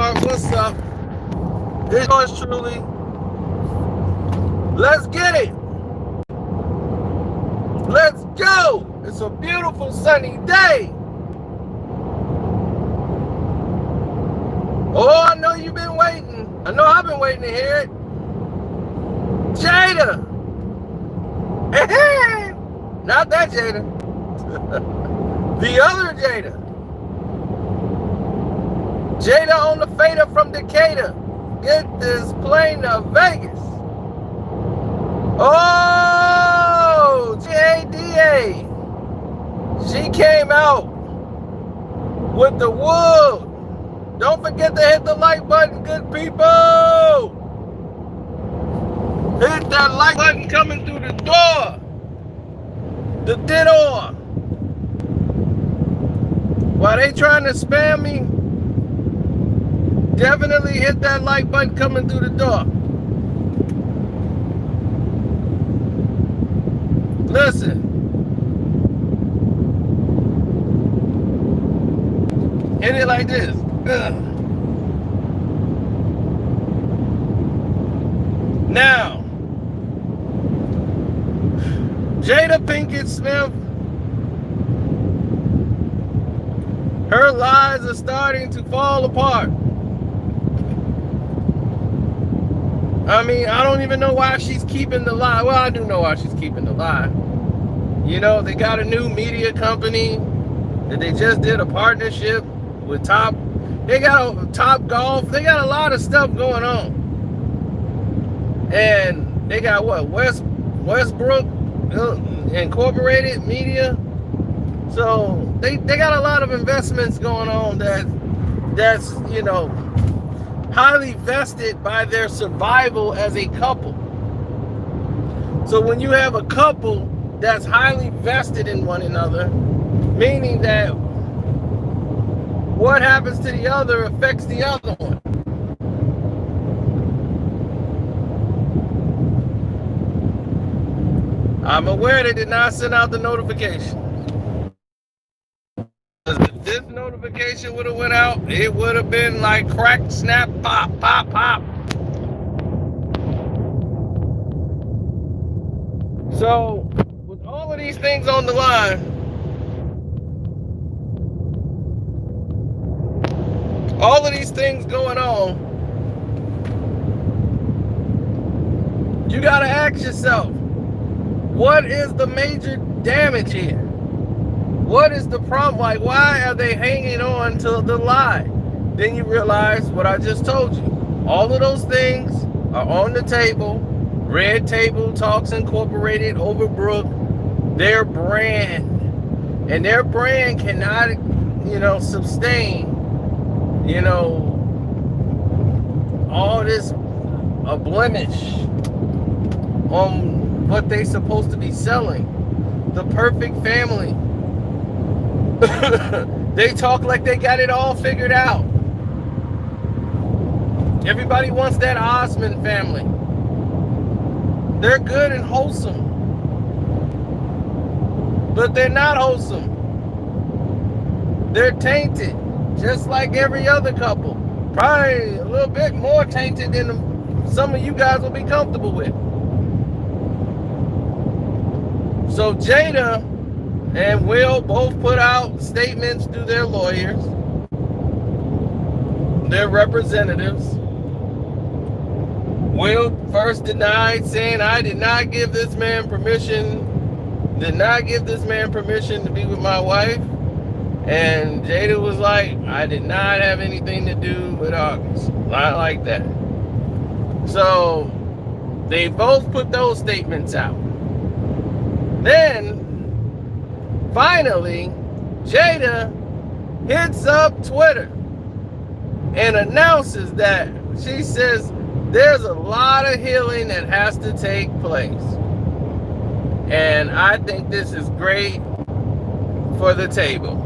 What's up? It's yours truly. Let's get it. Let's go. It's a beautiful sunny day. Oh, I know you've been waiting. I know I've been waiting to hear it. Jada. Hey, not that Jada. The other Jada. Jada on the fader from Decatur. Get this plane to Vegas. Oh, Jada. She came out with the wood. Don't forget to hit the like button, good people. Hit that like button coming through the door. The door. While they trying to spam me, definitely hit that like button coming through the door. Listen. Hit it like this. Ugh. Now, Jada Pinkett Smith, her lies are starting to fall apart. I mean, I don't even know why she's keeping the lie. Well, I do know why she's keeping the lie. You know, they got a new media company that they just did a partnership with Top. They got a Top Golf. They got a lot of stuff going on. And they got what? Westbrook Incorporated Media. So they got a lot of investments going on that's, you know, highly vested by their survival as a couple. So when you have a couple that's highly vested in one another, meaning that what happens to the other affects the other one. I'm aware they did not send out the notification. If this notification would have went out, it would have been like crack, snap, pop, pop, pop. So, with all of these things on the line, all of these things going on, you gotta ask yourself, what is the major damage here? What is the problem? Like, why are they hanging on to the lie? Then you realize what I just told you. All of those things are on the table. Red Table Talks Incorporated, Overbrook, their brand. And their brand cannot, you know, sustain, you know, all this a blemish on what they supposed to be selling. The perfect family. They talk like they got it all figured out. Everybody wants that Osmond family. They're good and wholesome. But they're not wholesome. They're tainted. Just like every other couple. Probably a little bit more tainted than some of you guys will be comfortable with. So Jada and Will both put out statements through their lawyers, their representatives. Will first denied, saying, I did not give this man permission to be with my wife. And Jada was like, I did not have anything to do with August. Not like that. So they both put those statements out. Then, finally, Jada hits up Twitter and announces that she says there's a lot of healing that has to take place. And I think this is great for the table.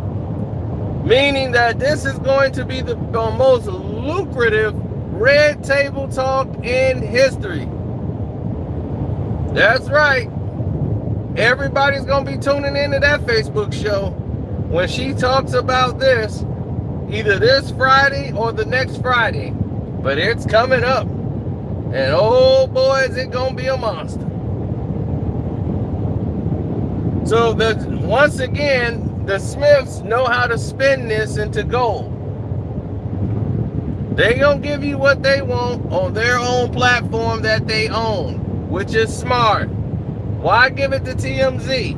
Meaning that this is going to be the most lucrative Red Table Talk in history. That's right. Everybody's going to be tuning into that Facebook show when she talks about this. either this Friday or the next Friday, but it's coming up. And oh boy, is it gonna be a monster. So once again, the Smiths know how to spin this into gold. They gonna give you what they want on their own platform that they own, which is smart. Why give it to TMZ?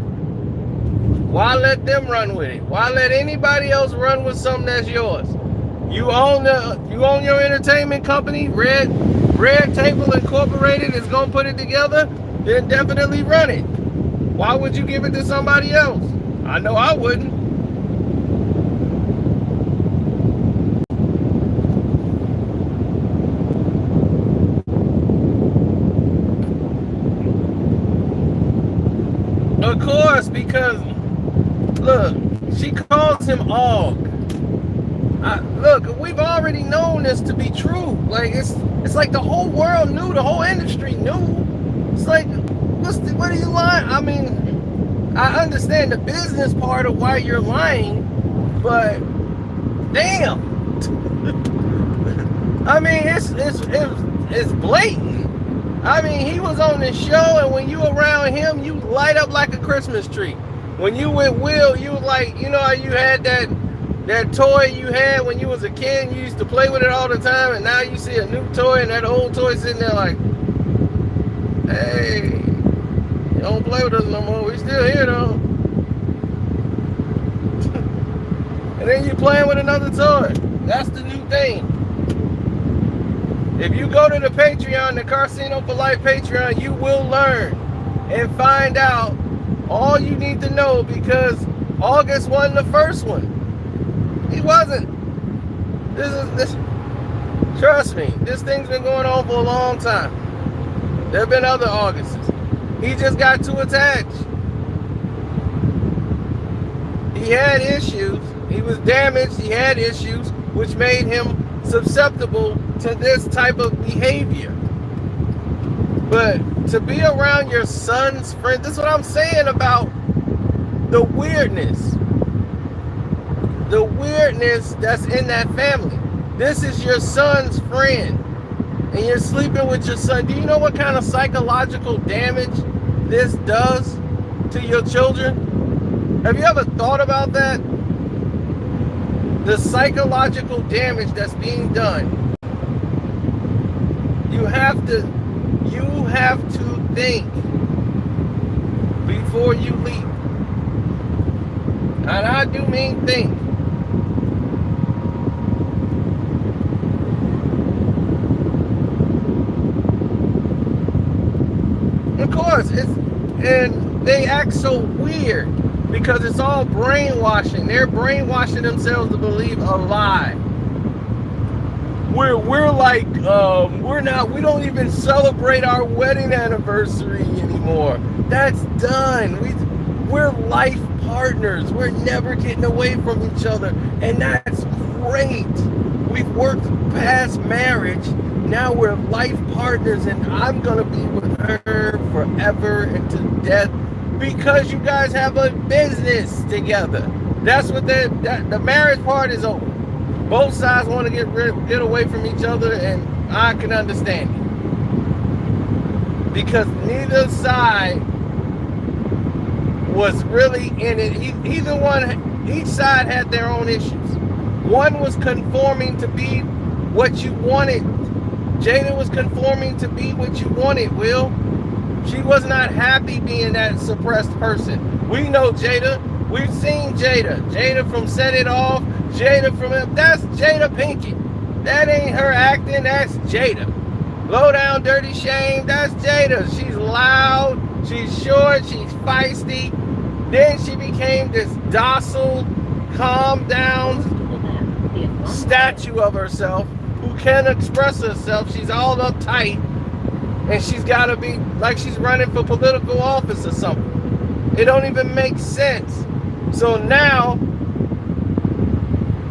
Why let them run with it? Why let anybody else run with something that's yours? You own your entertainment company, Red Table Incorporated is gonna put it together, then definitely run it. Why would you give it to somebody else? I know I wouldn't. Of course, because look, she calls him Og. Look, we've already known this to be true. Like it's like the whole world knew, the whole industry knew. It's like, what are you lying? I mean, I understand the business part of why you're lying, but damn. I mean, it's blatant. I mean, he was on the show, and when you around him, you light up like a Christmas tree. When you with Will, you was like, you know how you had that toy you had when you was a kid, and you used to play with it all the time, and now you see a new toy, and that old toy sitting there like, hey, you don't play with us no more. We still here though. And then you playing with another toy. That's the new thing. If you go to the Patreon, the Casino for Life Patreon, you will learn and find out all you need to know, because August wasn't the first one. He wasn't. This. Trust me, this thing's been going on for a long time. There have been other Augusts. He just got too attached. He had issues. He was damaged. He had issues, which made him susceptible to this type of behavior. But to be around your son's friend, this is what I'm saying about the weirdness. The weirdness that's in that family. This is your son's friend, and you're sleeping with your son. Do you know what kind of psychological damage this does to your children? Have you ever thought about that? The psychological damage that's being done. You have to think before you leap. And I do mean think. Of course, and they act so weird because it's all brainwashing. They're brainwashing themselves to believe a lie. We're like, we don't even celebrate our wedding anniversary anymore. That's done. We're life partners. We're never getting away from each other, and that's great. We've worked past marriage. Now we're life partners, and I'm gonna be with her forever and to death because you guys have a business together. That's what the marriage part is over. Both sides want to get away from each other, and I can understand it because neither side was really in it. Each side had their own issues. One was conforming to be what you wanted. Jada was conforming to be what you wanted, Will. She was not happy being that suppressed person. We know Jada. We've seen Jada. Jada from Set It Off. Jada from... That's Jada Pinkett. That ain't her acting. That's Jada. Low Down Dirty Shame. That's Jada. She's loud. She's short. She's feisty. Then she became this docile, calm down statue of herself who can express herself. She's all uptight. And she's got to be like she's running for political office or something. It don't even make sense. So now,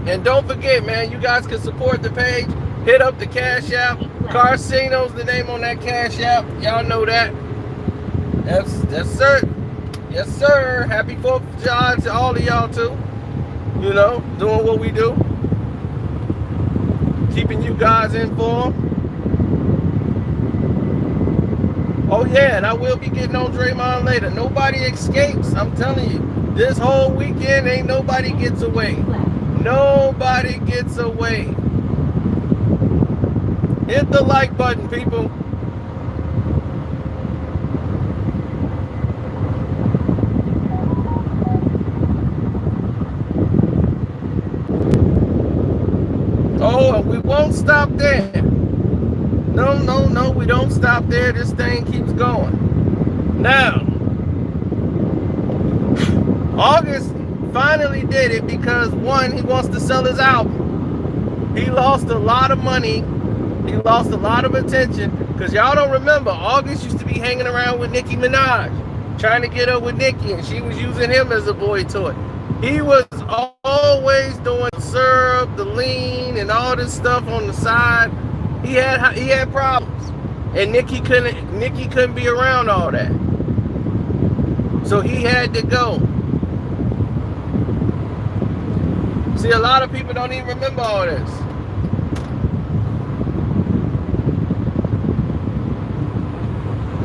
and don't forget, man, you guys can support the page. Hit up the Cash App. Carcino's the name on that Cash App. Y'all know that. That's sir. Yes, sir. Happy 4th of July to all of y'all, too. You know, doing what we do. keeping you guys informed. Oh yeah, and I will be getting on Draymond later. Nobody escapes. I'm telling you, this whole weekend ain't nobody gets away. Nobody gets away. Hit the like button, people. Oh, and we won't stop there. No, we don't stop there. This thing keeps going. Now, August finally did it because, one, he wants to sell his album. He lost a lot of money. He lost a lot of attention. Because y'all don't remember, August used to be hanging around with Nicki Minaj, trying to get up with Nicki, and she was using him as a boy toy. He was always doing the syrup, the lean, and all this stuff on the side. He had problems. And Nicki couldn't be around all that. So he had to go. See, a lot of people don't even remember all this.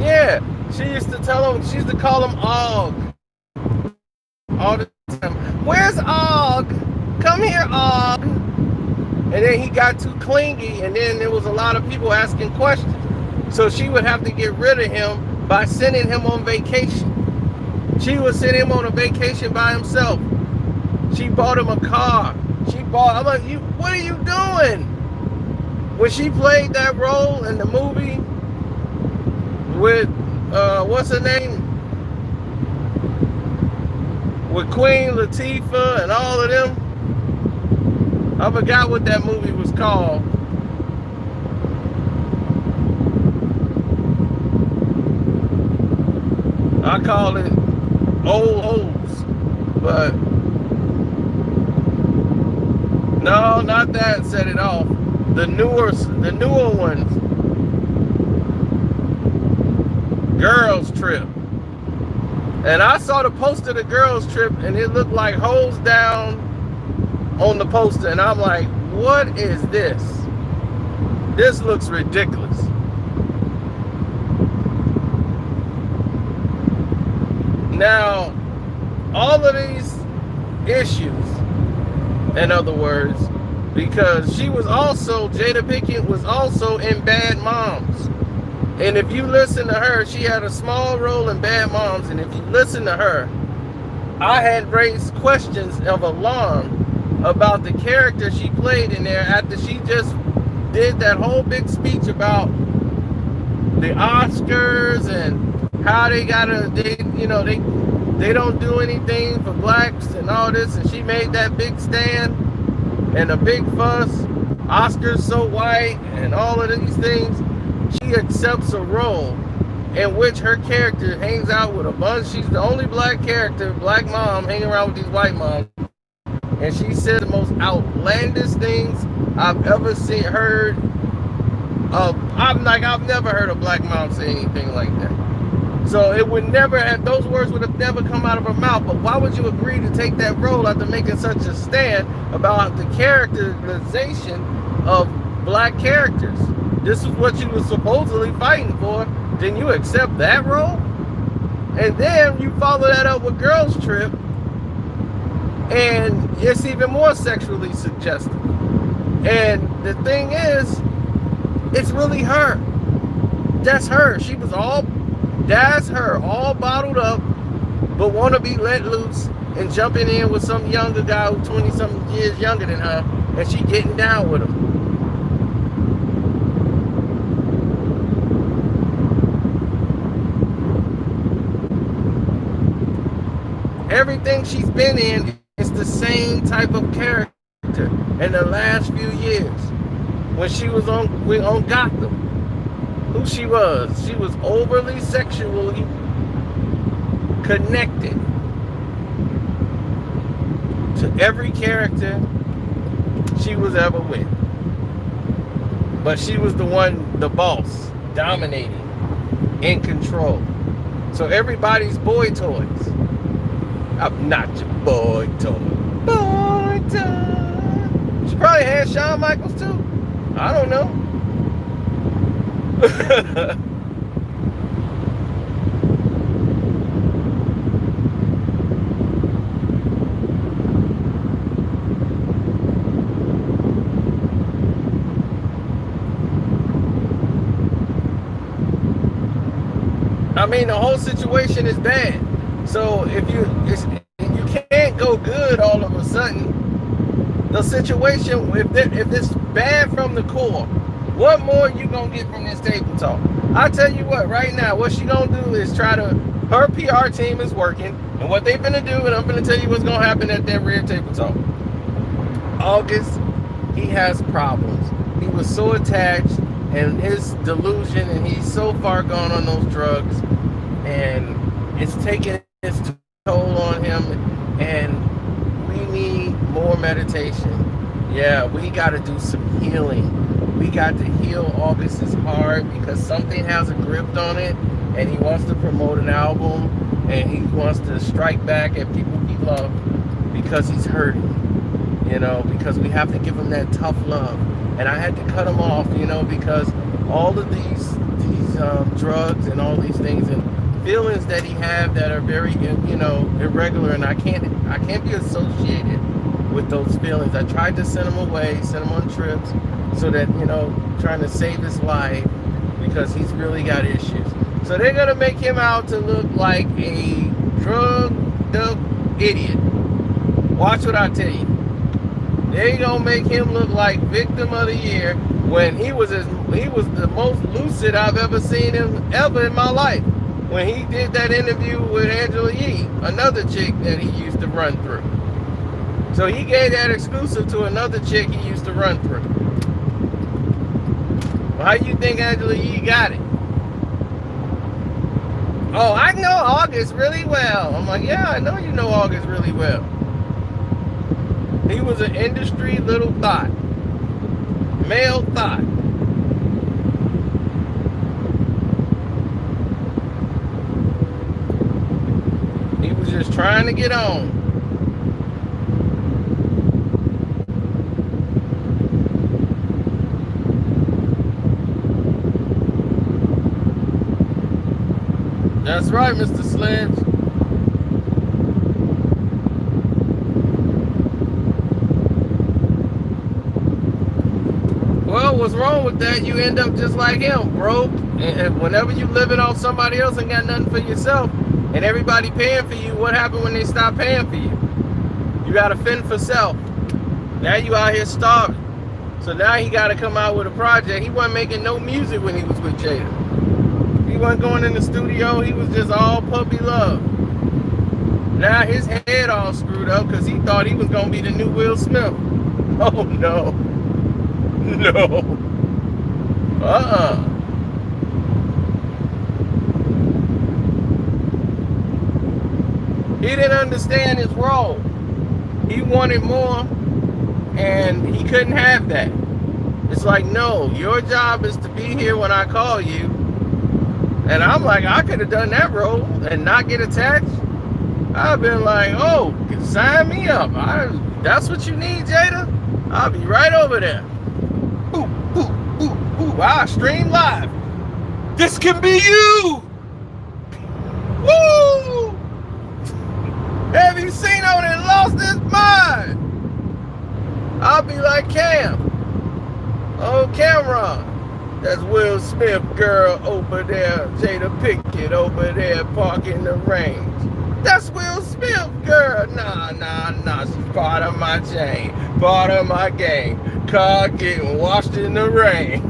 Yeah, she used to tell him, she used to call him Og all the time. Where's Og? Come here, Og. And then he got too clingy, and then there was a lot of people asking questions. So she would have to get rid of him by sending him on vacation. She would send him on a vacation by himself. She bought him a car. I'm like, what are you doing? When she played that role in the movie with, what's her name? With Queen Latifah and all of them. I forgot what that movie was called. I call it Old Hoes, but no, not that. Set it off. The newer ones. Girls Trip. And I saw the poster of the Girls Trip, and it looked like hoes down on the poster, and I'm like, what is this? This looks ridiculous. Now, all of these issues, in other words, because she was also, Jada Pinkett was also in Bad Moms. And if you listen to her, she had a small role in Bad Moms, and if you listen to her, I had raised questions of alarm about the character she played in there after she just did that whole big speech about the Oscars and how they don't do anything for blacks and all this, and she made that big stand and a big fuss, Oscars so white and all of these things. She accepts a role in which her character hangs out with a bunch. She's the only black character, black mom, hanging around with these white moms. And she said the most outlandish things I've ever heard of. I've never heard a black mom say anything like that. So it would never have, those words would have never come out of her mouth. But why would you agree to take that role after making such a stand about the characterization of black characters? This is what you were supposedly fighting for. Then you accept that role? And then you follow that up with Girls Trip, and it's even more sexually suggestive. And the thing is, it's really her. That's her. That's her, all bottled up, but want to be let loose and jumping in with some younger guy who's 20-something years younger than her, and she getting down with him. Everything she's been in is the same type of character in the last few years. When she was on Gotham, who she was overly sexually connected to every character she was ever with. But she was the boss, dominating, in control. So everybody's boy toys. I'm not your boy toy. Boy toy. She probably had Shawn Michaels too. I don't know. I mean, the whole situation is bad. So if you can't go good all of a sudden. The situation, if it's bad from the core, what more you gonna get from this table talk? I tell you what, right now, what she gonna do is try to. Her PR team is working, and what they finna do, and I'm gonna tell you what's gonna happen at that Red Table Talk. August, he has problems. He was so attached, and his delusion, and he's so far gone on those drugs, and it's taking its toll on him, and we need more meditation. Yeah, we got to do some healing. We got to heal August's heart because something has a grip on it, and he wants to promote an album, and he wants to strike back at people he loves because he's hurting, because we have to give him that tough love. And I had to cut him off, because all of these drugs and all these things and feelings that he have that are very, irregular, and I can't be associated with those feelings. I tried to send him away, send him on trips, so that, trying to save his life because he's really got issues. So they're gonna make him out to look like a drugged up idiot. Watch what I tell you. They gonna make him look like victim of the year when he was the most lucid I've ever seen him ever in my life. When he did that interview with Angela Yee, another chick that he used to run through. So he gave that exclusive to another chick he used to run through. Well, how you think Angela Yee got it? Oh, I know August really well. I'm like, yeah, I know you know August really well. He was an industry little thought. Male thought. He was just trying to get on. That's right, Mr. Sledge. Well, what's wrong with that? You end up just like him, broke. And whenever you living off somebody else and got nothing for yourself, and everybody paying for you, what happened when they stop paying for you? You got to fend for self. Now you out here starving. So now he got to come out with a project. He wasn't making no music when he was with Jada. He wasn't going in the studio. He was just all puppy love. Now his head all screwed up because he thought he was going to be the new Will Smith. Oh, no. No. He didn't understand his role. He wanted more, and he couldn't have that. It's like, no, your job is to be here when I call you. And I'm like, I could have done that role and not get attached. I've been like, oh, sign me up. That's what you need, Jada? I'll be right over there. Ooh, ooh, ooh, ooh. I'll stream live. This can be you. Woo! Have you seen him and lost his mind? I'll be like Cam. Oh, Cameron. That's Will Smith girl over there. Jada Pinkett over there parking the range. That's Will Smith girl. Nah. She's part of my chain. Part of my game. Car getting washed in the rain.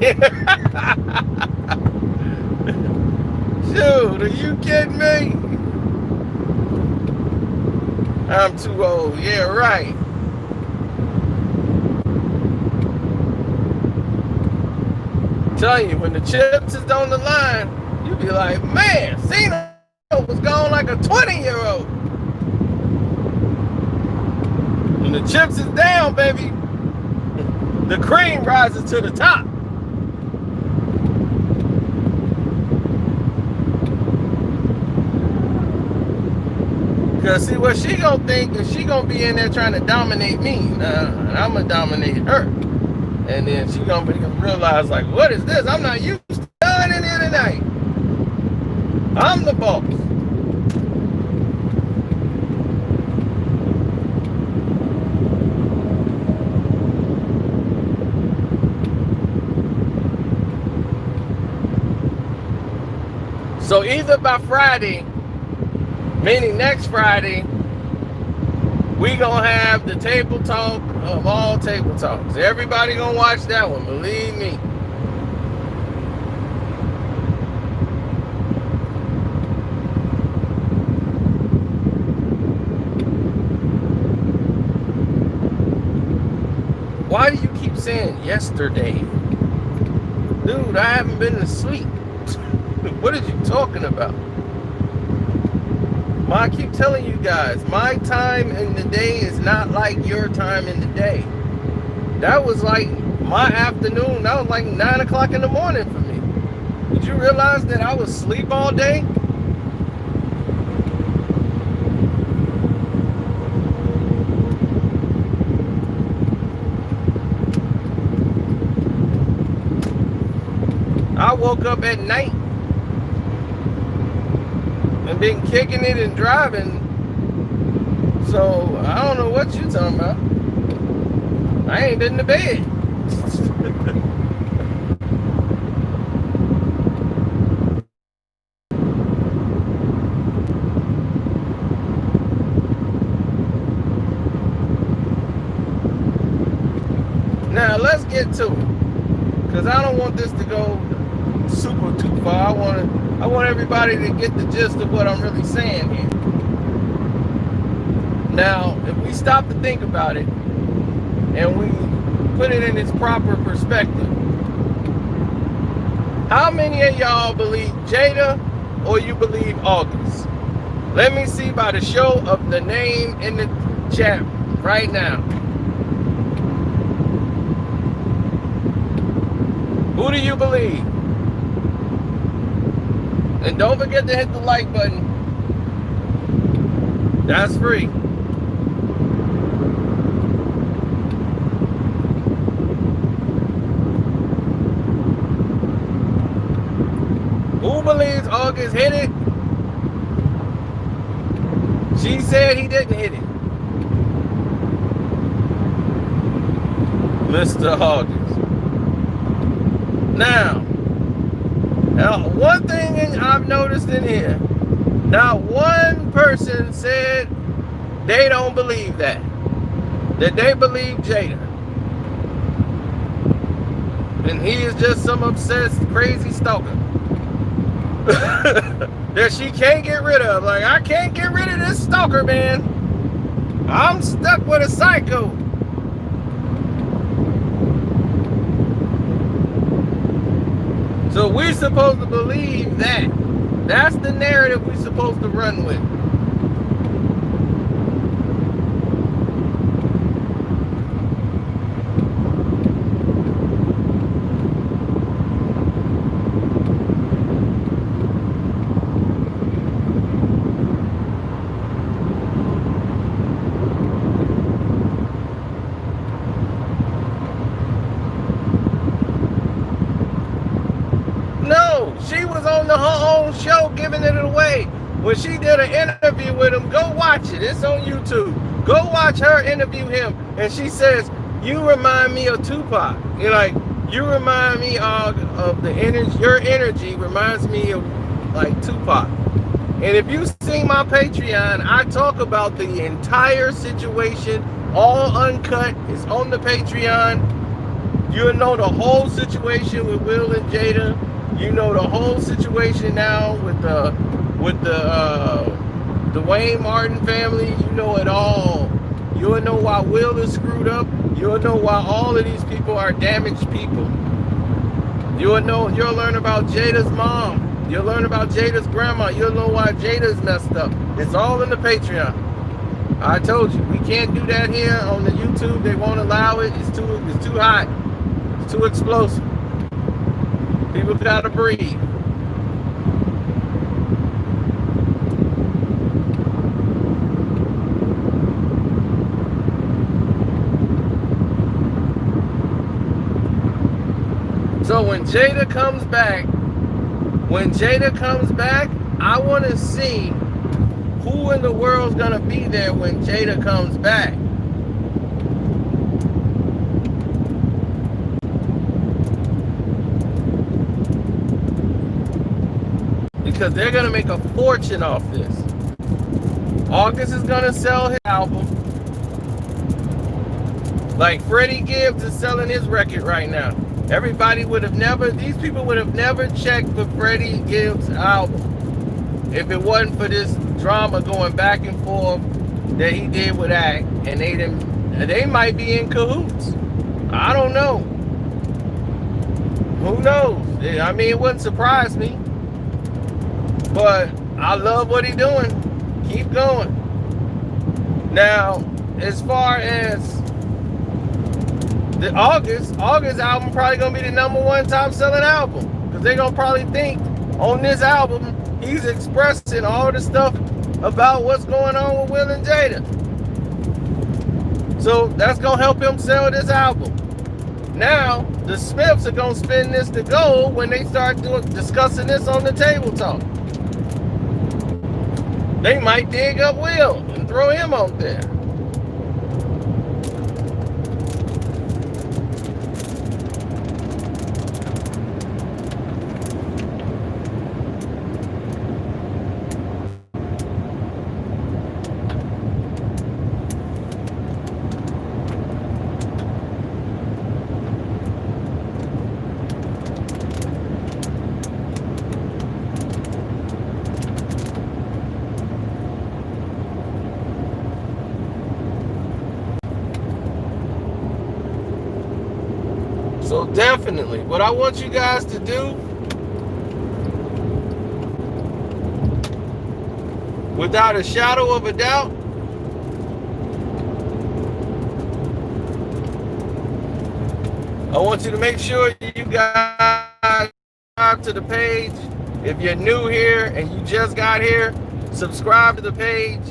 Dude, are you kidding me? I'm too old. Yeah, right. Tell you, when the chips is on the line, you be like, man, Cena was gone like a 20-year-old. When the chips is down, baby, the cream rises to the top. Because see, what she gonna think is she gonna be in there trying to dominate me, and I'm gonna dominate her. And then she gonna realize, like, what is this? I'm not used to done in here tonight. I'm the boss. So either by Friday, meaning next Friday, we gonna have the table talk of all table talks. Everybody gonna watch that one, believe me. Why do you keep saying yesterday? Dude, I haven't been to sleep. What are you talking about? I keep telling you guys, my time in the day is not like your time in the day. That was like my afternoon. That was like 9 o'clock in the morning for me. Did you realize that I was asleep all day? I woke up at night and been kicking it and driving. So I don't know what you talking about. I ain't been to bed. Now let's get to it, because I don't want this to go super too far. I want everybody to get the gist of what I'm really saying here. Now, if we stop to think about it and we put it in its proper perspective, how many of y'all believe Jada or you believe August? Let me see by the show of the name in the chat right now. Who do you believe? And don't forget to hit the like button. That's free. Who believes August hit it? She said he didn't hit it. Mr. August. Now, one thing I've noticed in here, not one person said they don't believe that they believe Jada. And he is just some obsessed, crazy stalker that she can't get rid of. Like, I can't get rid of this stalker, man. I'm stuck with a psycho. So we're supposed to believe that. That's the narrative we're supposed to run with. No, she was on her own show giving it away. When she did an interview with him, go watch it. It's on YouTube. Go watch her interview him. And she says, you remind me of Tupac. You're like, you remind me of the energy. Your energy reminds me of like Tupac. And if you see my Patreon, I talk about the entire situation, all uncut. It's on the Patreon. You'll know the whole situation with Will and Jada. You know the whole situation now with the Dwayne Martin family. You know it all. You'll know why Will is screwed up. You'll know why all of these people are damaged people. You'll learn about Jada's mom. You'll learn about Jada's grandma. You'll know why Jada's messed up. It's all in the Patreon. I told you, we can't do that here on the YouTube. They won't allow it. It's too hot. It's too explosive. People gotta breathe. So when Jada comes back, I want to see who in the world's going to be there when Jada comes back. Because they're going to make a fortune off this. August is going to sell his album. Like Freddie Gibbs is selling his record right now. These people would have never checked for Freddie Gibbs' album if it wasn't for this drama going back and forth that he did with Act, and they might be in cahoots. I don't know. Who knows? I mean, it wouldn't surprise me. But I love what he's doing. Keep going. Now, as far as the August album probably gonna be the #1 top selling album, because they're gonna probably think on this album he's expressing all the stuff about what's going on with Will and Jada. So that's gonna help him sell this album. Now the Smiths are gonna spin this to gold when they start discussing this on the table talk. They might dig up Will and throw him on there. So definitely, what I want you guys to do, without a shadow of a doubt, I want you to make sure you guys subscribe to the page. If you're new here and you just got here, subscribe to the page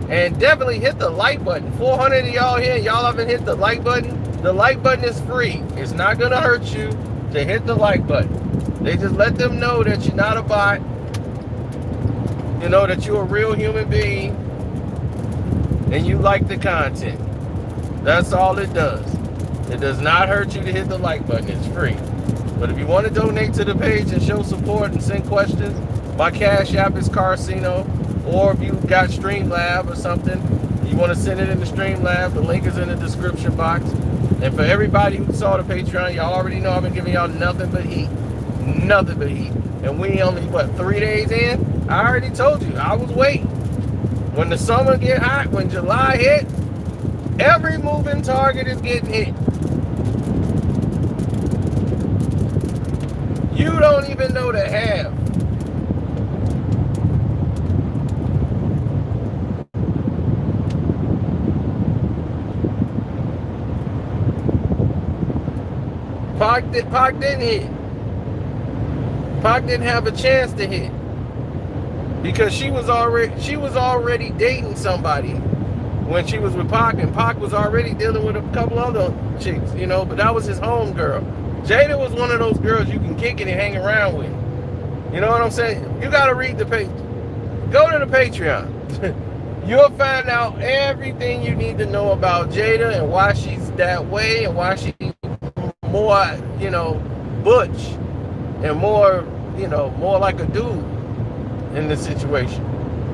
and definitely hit the like button. 400 of y'all here, y'all haven't hit the like button. The like button is free. It's not going to hurt you to hit the like button. They just let them know that you're not a bot. You know, that you're a real human being and you like the content. That's all it does. It does not hurt you to hit the like button. It's free. But if you want to donate to the page and show support and send questions, my Cash App is Carcino. Or if you got Streamlab or something, you want to send it in the Streamlab, the link is in the description box. And for everybody who saw the Patreon, y'all already know I've been giving y'all nothing but heat. Nothing but heat. And we only, 3 days in? I already told you, I was waiting. When the summer get hot, when July hit, every moving target is getting hit. You don't even know the half. Pac didn't hit. Pac didn't have a chance to hit because she was already dating somebody when she was with Pac, and Pac was already dealing with a couple other chicks, you know. But that was his home girl. Jada was one of those girls you can kick it and hang around with. You know what I'm saying? You gotta read the page. Go to the Patreon. You'll find out everything you need to know about Jada and why she's that way and why she's more, you know, butch and more, you know, more like a dude in this situation.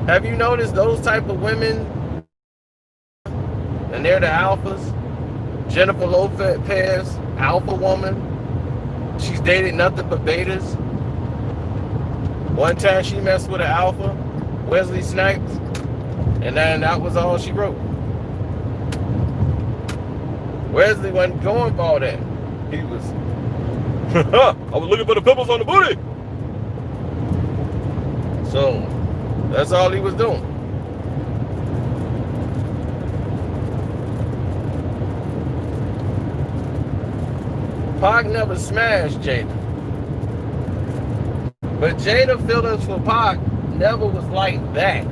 Have you noticed those type of women, and they're the alphas? Jennifer Lopez, alpha woman. She's dated nothing but betas. One time she messed with an alpha, Wesley Snipes, and then that was all she wrote. Wesley wasn't going for all that. He was, I was looking for the pimples on the booty. So, that's all he was doing. Pac never smashed Jada. But Jada feelings for Pac never was like that.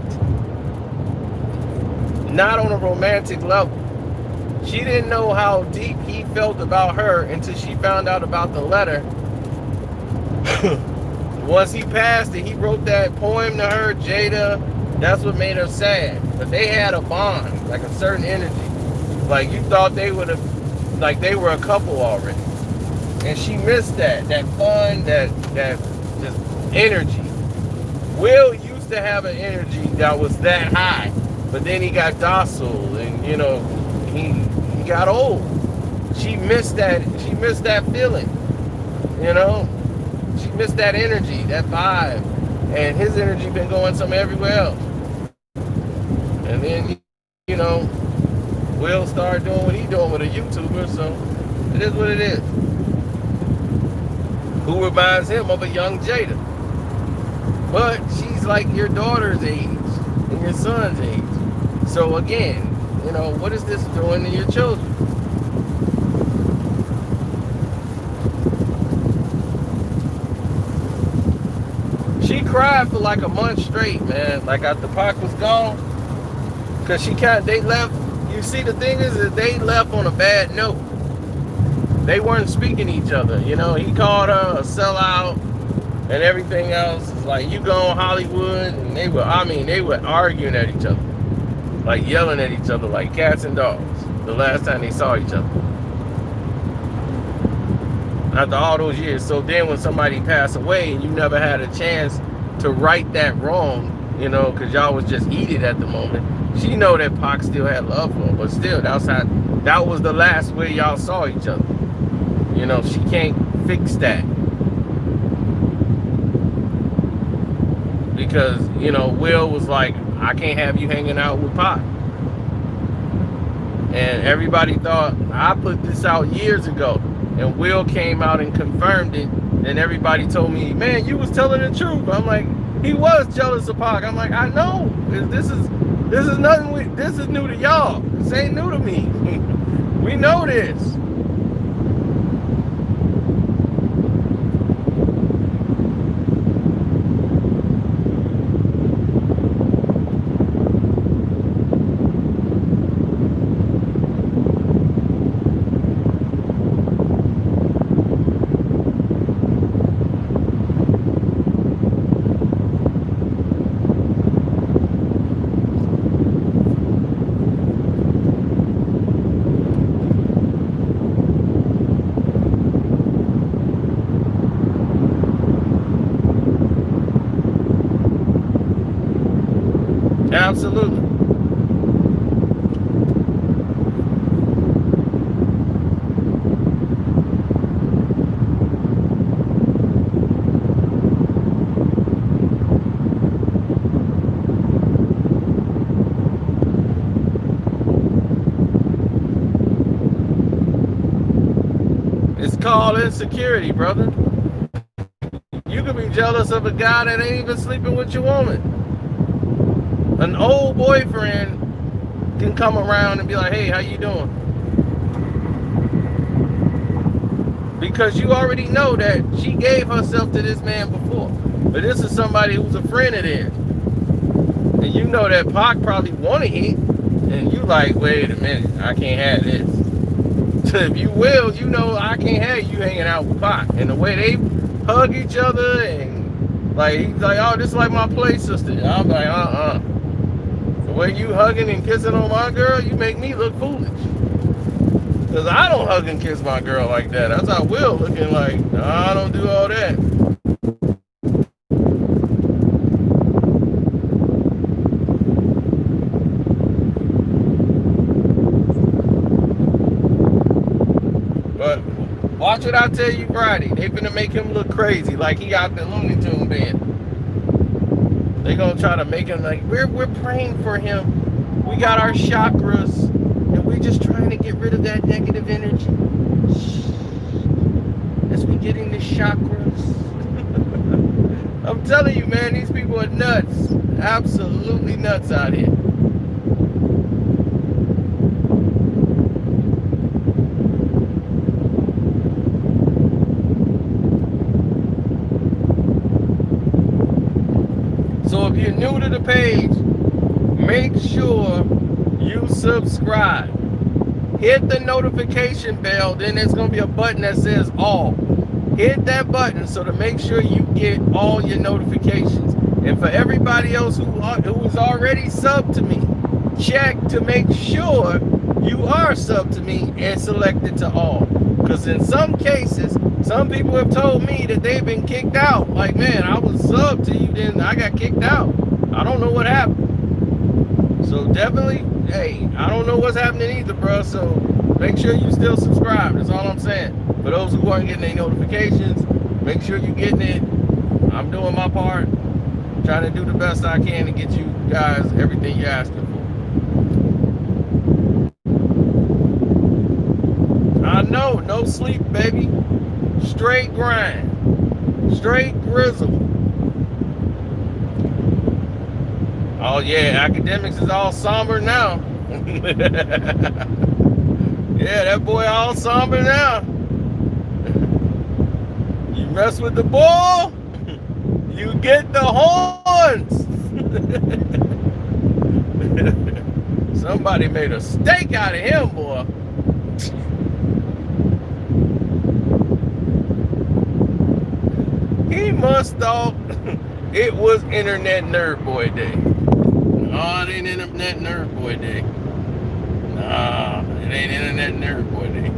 Not on a romantic level. She didn't know how deep he felt about her until she found out about the letter Once he passed it, he wrote that poem to her, Jada. That's what made her sad. But they had a bond, like a certain energy. Like you thought they would have, like they were a couple already. And she missed that fun, that just energy. Will used to have an energy that was that high, but then he got docile, and you know, he got old. She missed that. She missed that feeling. You know, she missed that energy, that vibe, and his energy been going somewhere everywhere else. And then you know, Will started doing what he doing with a YouTuber, so it is what it is. Who reminds him of a young Jada. But she's like your daughter's age and your son's age. So again, you know, what is this doing to your children? She cried for like a month straight, man. Like after Pac was gone. Cause they left. You see, the thing is that they left on a bad note. They weren't speaking to each other. You know, he called her a sellout and everything else. It's like, you go on Hollywood, and they were arguing at each other. Like yelling at each other like cats and dogs the last time they saw each other. After all those years. So then when somebody passed away and you never had a chance to right that wrong, you know, because y'all was just heated at the moment. She know that Pac still had love for him, but still, that was the last way y'all saw each other. You know, she can't fix that. Because, you know, Will was like, I can't have you hanging out with Pac. And everybody thought, I put this out years ago. And Will came out and confirmed it. And everybody told me, man, you was telling the truth. I'm like, he was jealous of Pac. I'm like, I know. This is nothing. This is new to y'all. This ain't new to me. We know this. Absolutely. It's called insecurity, brother. You could be jealous of a guy that ain't even sleeping with your woman. An old boyfriend can come around and be like, hey, how you doing? Because you already know that she gave herself to this man before. But this is somebody who's a friend of theirs. And you know that Pac probably wanted it. And you like, wait a minute, I can't have this. So if you will, you know I can't have you hanging out with Pac. And the way they hug each other and like, he's like, oh, this is like my play sister. I'm like, The way you hugging and kissing on my girl, you make me look foolish. Because I don't hug and kiss my girl like that. That's how Will looking like, no, I don't do all that. But watch what I tell you Friday. They finna make him look crazy like he got the Looney Tune band. They're going to try to make him like, we're praying for him. We got our chakras, and we're just trying to get rid of that negative energy. As we get in the chakras. I'm telling you, man, these people are nuts. Absolutely nuts out here. So if you're new to the page, make sure you subscribe. Hit the notification bell, then there's going to be a button that says all. hit that button so to make sure you get all your notifications. And for everybody else who is already subbed to me, check to make sure you are subbed to me and selected to all. Because in some cases, some people have told me that they've been kicked out. Like, man, I was subbed to you, then I got kicked out. I don't know what happened. So definitely, hey, I don't know what's happening either, bro. So make sure you still subscribe. That's all I'm saying. For those who aren't getting any notifications, make sure you're getting it. I'm doing my part, trying to do the best I can to get you guys everything you're asking for. I know, no sleep, baby. Straight grind. Straight grizzle. Oh yeah, academics is all somber now. Yeah, that boy all somber now. You mess with the ball, you get the horns. Somebody made a steak out of him, boy. He must thought it was Internet Nerd Boy Day. No, it ain't Internet Nerd Boy Day. Nah, it ain't Internet Nerd Boy Day.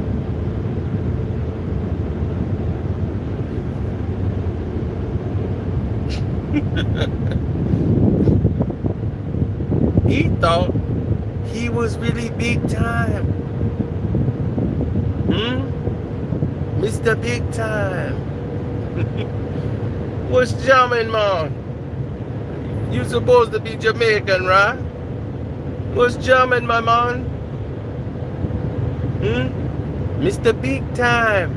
He thought he was really big time. Mr. Big Time. What's jamming, man? You supposed to be Jamaican, right? What's jamming, my man? Mr. Big Time.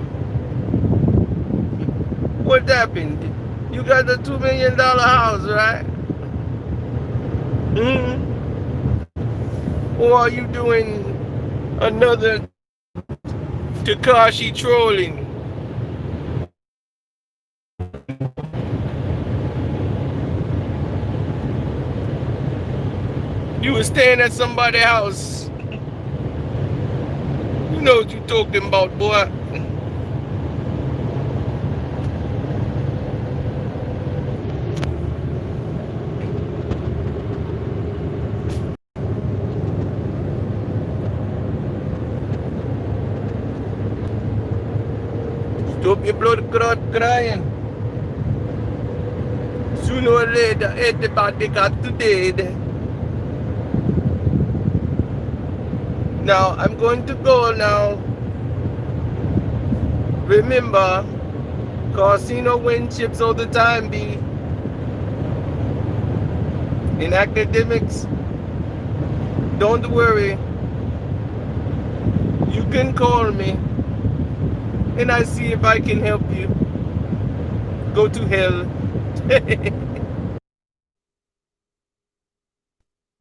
What happened? You got the $2 million house, right? Or are you doing another Takashi trolling? You were staying at somebody's house. You know what you talking about, boy. Stop your blood clot crying. Sooner or later, everybody got to dead. Now, I'm going to go now. Remember, casino win chips all the time, B. In academics, don't worry. You can call me, and I see if I can help you. Go to hell.